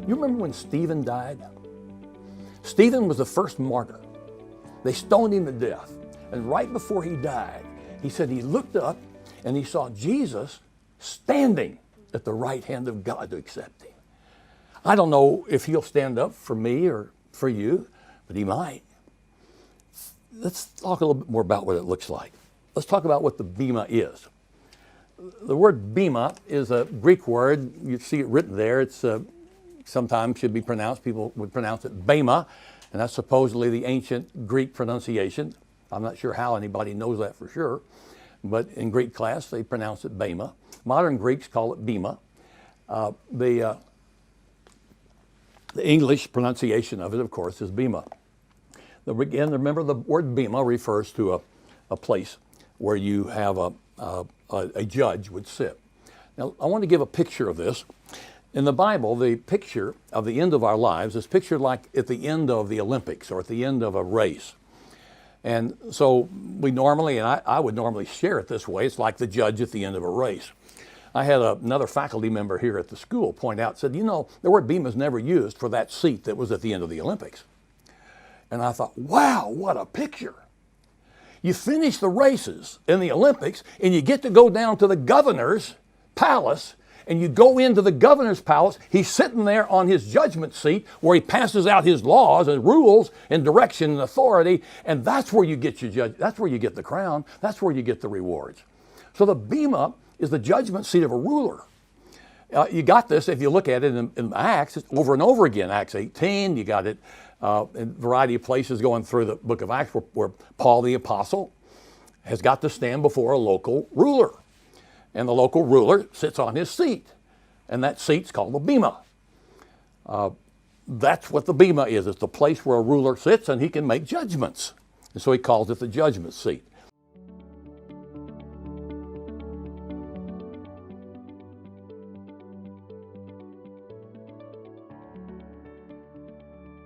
You remember when Stephen died? Stephen was the first martyr. They stoned him to death. And right before he died, he said he looked up and he saw Jesus standing at the right hand of God to accept him. I don't know if he'll stand up for me or for you, but he might. Let's talk a little bit more about what it looks like. Let's talk about what the Bema is. The word Bema is a Greek word. You see it written there. It's sometimes should be pronounced, people would pronounce it Bema, and that's supposedly the ancient Greek pronunciation. I'm not sure how anybody knows that for sure, but in Greek class they pronounce it Bema. Modern Greeks call it Bema. The English pronunciation of it, of course, is Bema. Again, remember the word Bema refers to a place where you have a judge would sit. Now, I want to give a picture of this. In the Bible, the picture of the end of our lives is pictured like at the end of the Olympics or at the end of a race. And so we normally, and I would normally share it this way, it's like the judge at the end of a race. I had another faculty member here at the school point out, said, you know, the word Bema is never used for that seat that was at the end of the Olympics. And I thought, wow, what a picture. You finish the races in the Olympics and you get to go down to the governor's palace, and you go into the governor's palace. He's sitting there on his judgment seat where he passes out his laws and rules and direction and authority, and that's where you get your judge. That's where you get the crown. That's where you get the rewards. So the Bema is the judgment seat of a ruler. You got this if you look at it in Acts. It's over and over again. Acts 18, you got it in a variety of places going through the book of Acts where Paul the apostle has got to stand before a local ruler. And the local ruler sits on his seat. And that seat's called the Bema. That's what the Bema is. It's the place where a ruler sits and he can make judgments. And so he calls it the judgment seat.